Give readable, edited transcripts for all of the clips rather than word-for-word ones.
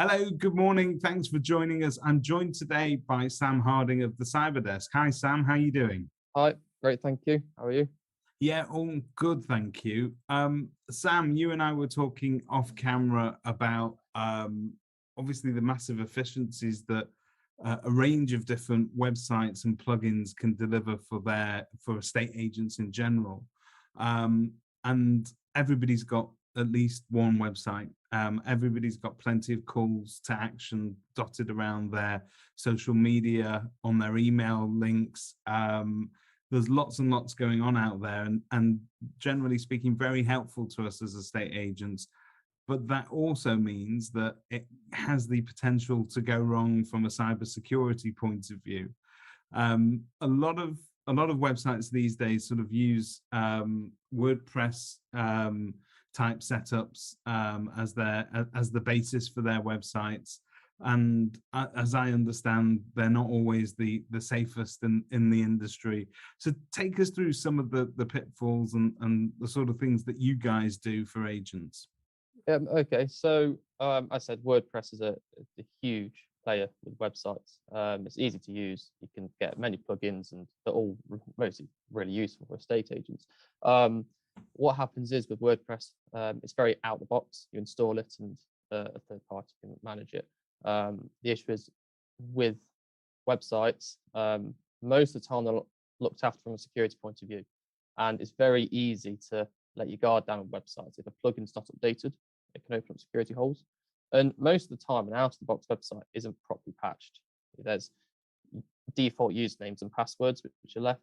Hello, good morning. Thanks for joining us. I'm joined today by Sam Harding of the Cyber Desk. Hi, Sam. How are you doing? Hi, great, thank you. How are you? Yeah, all good, thank you. Sam, you and I were talking off camera about obviously the massive efficiencies that a range of different websites and plugins can deliver for estate agents in general. And everybody's got at least one website. Everybody's got plenty of calls to action dotted around their social media, on their email links. There's lots and lots going on out there, and generally speaking, very helpful to us as estate agents. But that also means that it has the potential to go wrong from a cybersecurity point of view. A lot of websites these days sort of use WordPress type setups as the basis for their websites. And as I understand, they're not always the safest in the industry. So take us through some of the pitfalls and the sort of things that you guys do for agents. Okay, so I said WordPress is a huge player with websites. It's easy to use. You can get many plugins, and they're all mostly really useful for estate agents. What happens is with WordPress, it's very out the box. You install it, and a third party can manage it. The issue is with websites, most of the time they're looked after from a security point of view, and it's very easy to let your guard down on websites. If a plugin's not updated, it can open up security holes. And most of the time, an out-of-the-box website isn't properly patched. There's default usernames and passwords which are left.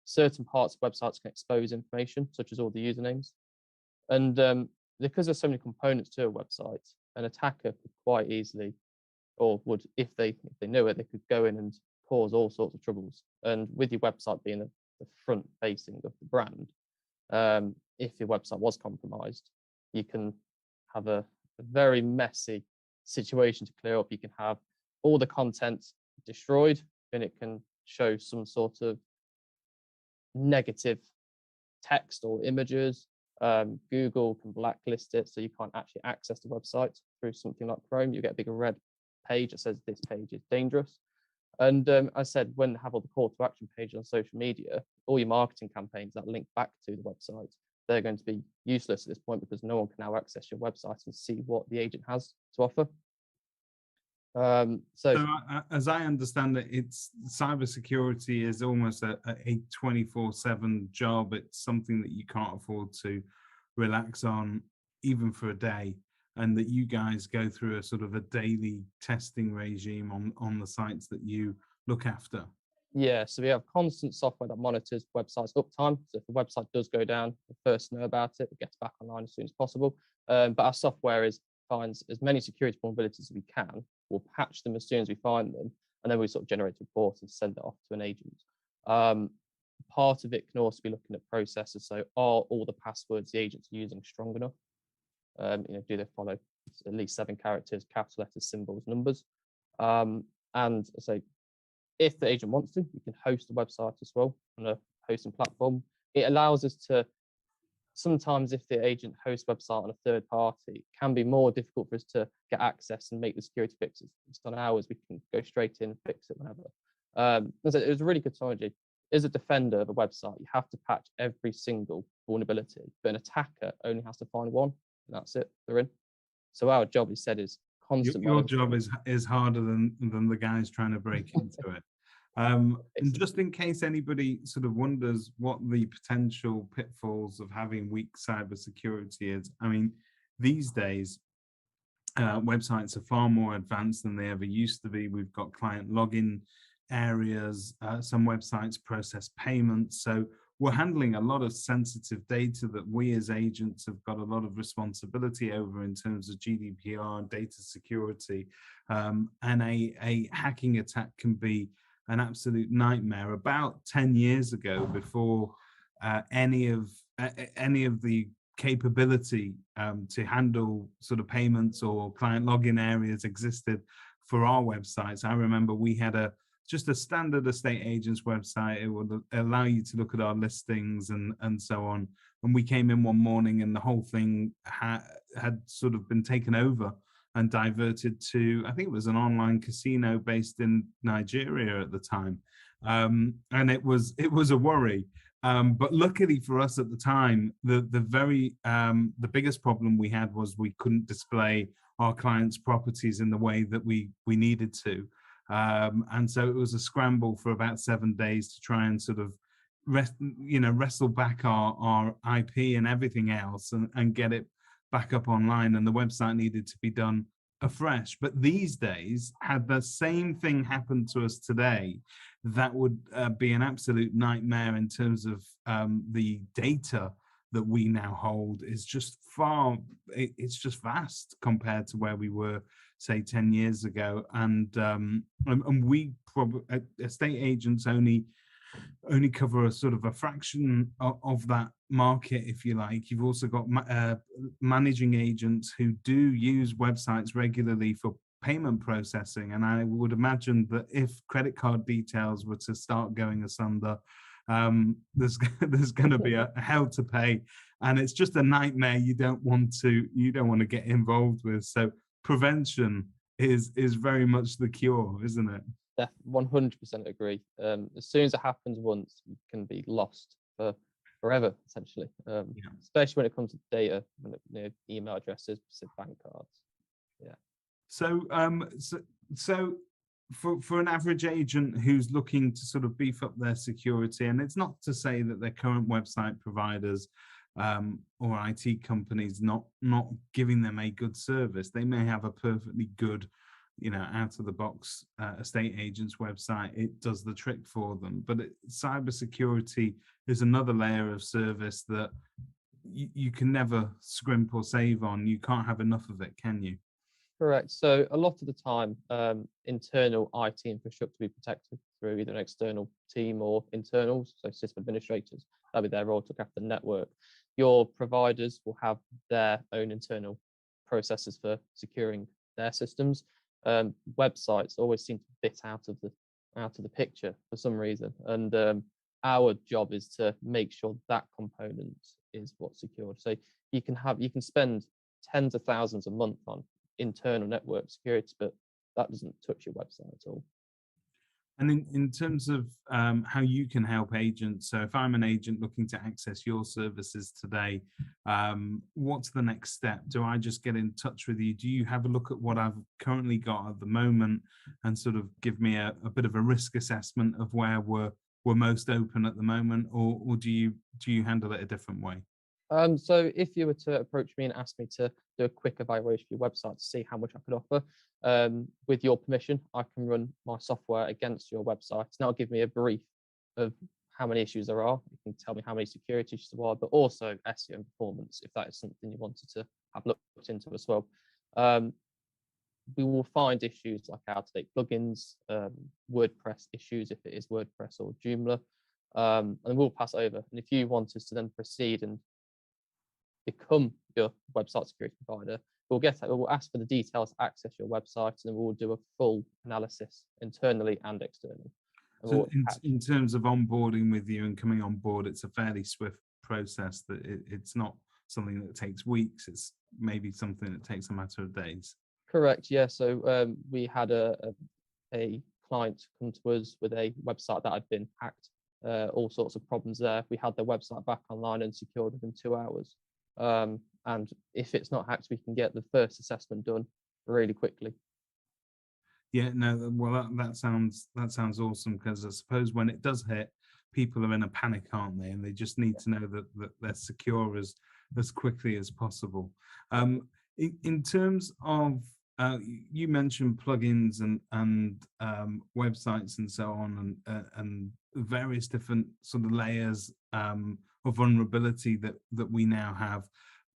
Certain parts of websites can expose information, such as all the usernames. And because there's so many components to a website, an attacker could quite easily, or would, if they knew it, they could go in and cause all sorts of troubles. And with your website being the front facing of the brand, if your website was compromised, you can have a very messy situation to clear up. You can have all the content destroyed, and it can show some sort of negative text or images. Google can blacklist it, so you can't actually access the website through something like Chrome. You get a big red page that says this page is dangerous. And I said, when have all the call to action pages on social media, all your marketing campaigns that link back to the website, they're going to be useless at this point because no one can now access your website and see what the agent has to offer. So as I understand it, it's cybersecurity is almost a 24/7 job. It's something that you can't afford to relax on even for a day, and that you guys go through a sort of a daily testing regime on the sites that you look after. Yeah, so we have constant software that monitors websites uptime. So if the website does go down, the first to know about it, it gets back online as soon as possible. But our software finds as many security vulnerabilities as we can. We'll patch them as soon as we find them, and then we sort of generate a report and send it off to an agent. Part of it can also be looking at processes. So are all the passwords the agents are using strong enough? Do they follow at least 7 characters, capital letters, symbols, numbers? And so if the agent wants to, you can host a website as well on a hosting platform. It allows us to, sometimes if the agent hosts a website on a third party, it can be more difficult for us to get access and make the security fixes. It's on ours, we can go straight in and fix it whenever. So it was a really good strategy. As a defender of a website, you have to patch every single vulnerability, but an attacker only has to find one, and that's it, they're in. So our job, he said, is constant Your monitoring. job is harder than the guys trying to break into it. And just in case anybody sort of wonders what the potential pitfalls of having weak cybersecurity is, I mean, these days, websites are far more advanced than they ever used to be. We've got client login areas. Some websites process payments. So we're handling a lot of sensitive data that we as agents have got a lot of responsibility over in terms of GDPR and data security. And a hacking attack can be an absolute nightmare. About 10 years ago, before any of the capability to handle sort of payments or client login areas existed for our websites, I remember we had just a standard estate agent's website. It would allow you to look at our listings and so on. And we came in one morning and the whole thing had sort of been taken over and diverted to, I think it was an online casino based in Nigeria at the time. And it was a worry. But luckily for us at the time, the biggest problem we had was we couldn't display our clients' properties in the way that we needed to. And so it was a scramble for about 7 days to try and sort of wrestle back our IP and everything else, and get it back up online. And the website needed to be done afresh. But these days, had the same thing happen to us today, that would be an absolute nightmare in terms of the data that we now hold is just it's just vast compared to where we were, say, 10 years ago. And we probably, estate agents only cover a sort of a fraction of that market, if you like. You've also got managing agents who do use websites regularly for payment processing. And I would imagine that if credit card details were to start going asunder, there's going to be a hell to pay, and it's just a nightmare you don't want to get involved with. So prevention is very much the cure, isn't it? 100% agree. As soon as it happens once, you can be lost for forever, essentially. Especially when it comes to data, email addresses, bank cards. Yeah. So for an average agent who's looking to sort of beef up their security, and it's not to say that their current website providers or IT companies not giving them a good service. They may have a perfectly good, out of the box estate agent's website. It does the trick for them. But cybersecurity is another layer of service that you can never scrimp or save on. You can't have enough of it, can you? Correct. So a lot of the time, internal IT infrastructure will be protected through either an external team or internals, so system administrators. That'll be their role to look after the network. Your providers will have their own internal processes for securing their systems. Websites always seem to bit out of the picture for some reason, and our job is to make sure that component is what's secured. So you can spend tens of thousands a month on internal network security, but that doesn't touch your website at all. And in terms of how you can help agents, so if I'm an agent looking to access your services today, what's the next step? Do I just get in touch with you? Do you have a look at what I've currently got at the moment and sort of give me a bit of a risk assessment of where we're most open at the moment, or do you handle it a different way? So if you were to approach me and ask me to do a quick evaluation of your website to see how much I could offer, with your permission, I can run my software against your website, and that'll give me a brief of how many issues there are. You can tell me how many security issues there are, but also SEO and performance, if that is something you wanted to have looked into as well. We will find issues like out-of-date plugins, WordPress issues if it is WordPress or Joomla, and we'll pass over. And if you want us to then proceed and become your website security provider, we'll ask for the details to access your website, and then we'll do a full analysis internally and externally. So in terms of onboarding with you and coming on board, it's a fairly swift process. That it's not something that takes weeks. It's maybe something that takes a matter of days. Correct. Yeah. So we had a client come to us with a website that had been hacked. All sorts of problems there. We had their website back online and secured within 2 hours. And if it's not hacked, we can get the first assessment done really quickly. Yeah, no, well, that sounds awesome, because I suppose when it does hit, people are in a panic, aren't they? And they just need to know that they're secure as quickly as possible. In terms of, you mentioned plugins and websites and so on, and various different sort of layers of vulnerability that we now have.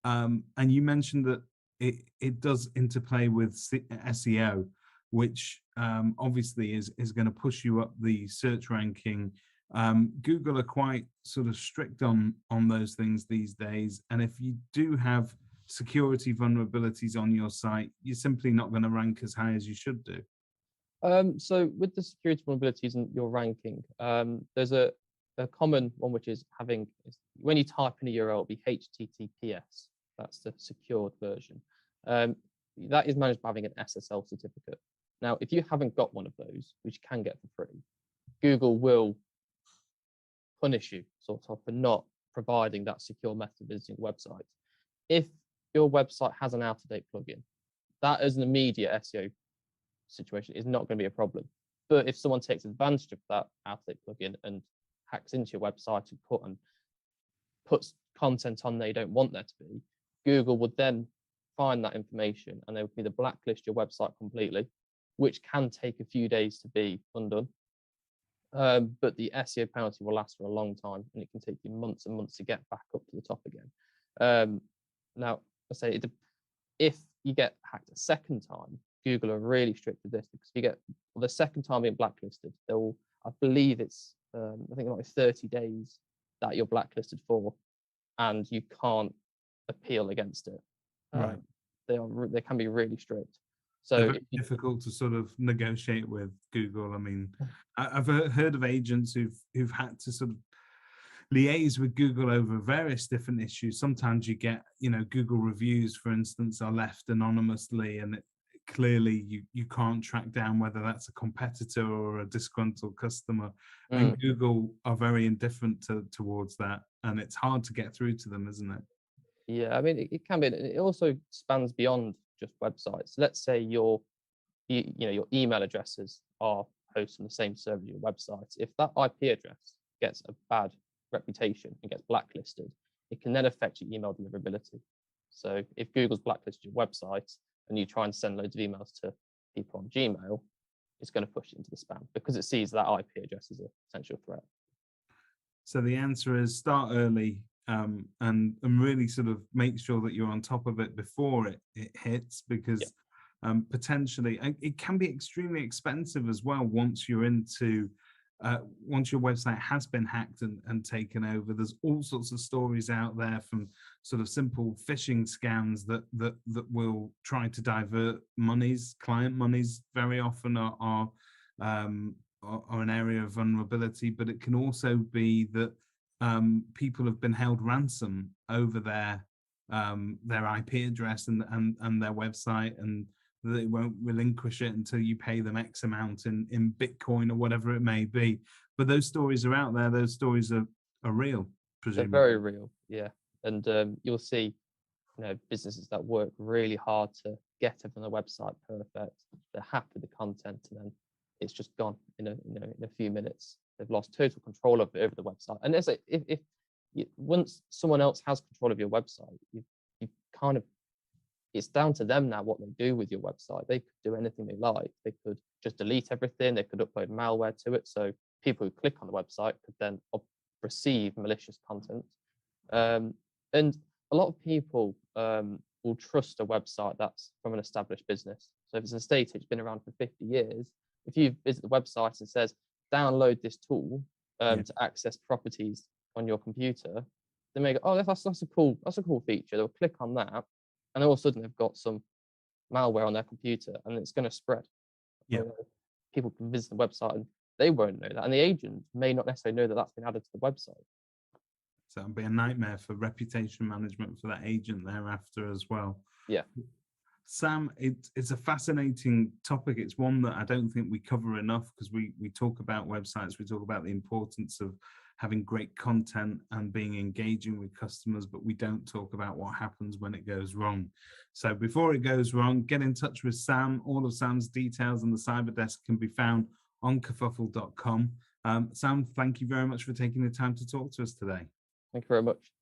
And you mentioned that it does interplay with SEO, which obviously is going to push you up the search ranking. Google are quite sort of strict on those things these days, and if you do have security vulnerabilities on your site, you're simply not going to rank as high as you should do. So with the security vulnerabilities in your ranking, there's a common one, which is when you type in a URL, it'll be HTTPS. That's the secured version. that is managed by having an SSL certificate. Now, if you haven't got one of those, which you can get for free, Google will punish you sort of for not providing that secure method of visiting a website. If your website has an out-of-date plugin, that as an immediate SEO situation is not going to be a problem. But if someone takes advantage of that out-of-date plugin and hacks into your website and puts content on there you don't want there to be, Google would then find that information and they would either blacklist your website completely, which can take a few days to be undone. But the SEO penalty will last for a long time, and it can take you months and months to get back up to the top again. Now, I say if you get hacked a second time, Google are really strict with this, because if you get the second time being blacklisted, they'll, I believe it's, I think like 30 days that you're blacklisted for, and you can't appeal against it. Right. They can be really strict. So they're very difficult to sort of negotiate with Google. I mean, I've heard of agents who've had to sort of liaise with Google over various different issues. Sometimes you get, Google reviews, for instance, are left anonymously, and clearly you can't track down whether that's a competitor or a disgruntled customer. And Google are very indifferent towards that, and it's hard to get through to them, isn't it? Yeah, I mean, it can be. It also spans beyond just websites. Let's say your email addresses are hosted on the same server as your website. If that IP address gets a bad reputation and gets blacklisted, it can then affect your email deliverability. So if Google's blacklisted your website and you try and send loads of emails to people on Gmail, it's going to push it into the spam because it sees that IP address as a potential threat. So the answer is start early, and really sort of make sure that you're on top of it before it hits, because potentially it can be extremely expensive as well once you're into once your website has been hacked and taken over. There's all sorts of stories out there, from sort of simple phishing scams that will try to divert monies. Client monies very often are an area of vulnerability, but it can also be that people have been held ransom over their IP address and their website, and they won't relinquish it until you pay them X amount in Bitcoin or whatever it may be. But those stories are out there. Those stories are real, presumably. They're very real, yeah. And you'll see, businesses that work really hard to get everything on their website perfect. They're happy with the content, and then it's just gone in a few minutes. They've lost total control of it over the website. And if once someone else has control of your website, you kind of, it's down to them now what they do with your website. They could do anything they like. They could just delete everything. They could upload malware to it, so people who click on the website could then receive malicious content. And a lot of people will trust a website that's from an established business. So if it's an estate agent, it's been around for 50 years, if you visit the website and says, download this tool to access properties on your computer, they may go, oh, that's a cool feature. They'll click on that, and all of a sudden they've got some malware on their computer, and it's going to spread. Yeah. People can visit the website and they won't know that, and the agent may not necessarily know that that's been added to the website. So it'll be a nightmare for reputation management for that agent thereafter as well. Yeah. Sam, it's a fascinating topic. It's one that I don't think we cover enough, because we talk about websites, we talk about the importance of having great content and being engaging with customers, but we don't talk about what happens when it goes wrong. So before it goes wrong, get in touch with Sam. All of Sam's details on the Cyber Desk can be found on kerfuffle.com. Sam, thank you very much for taking the time to talk to us today. Thank you very much.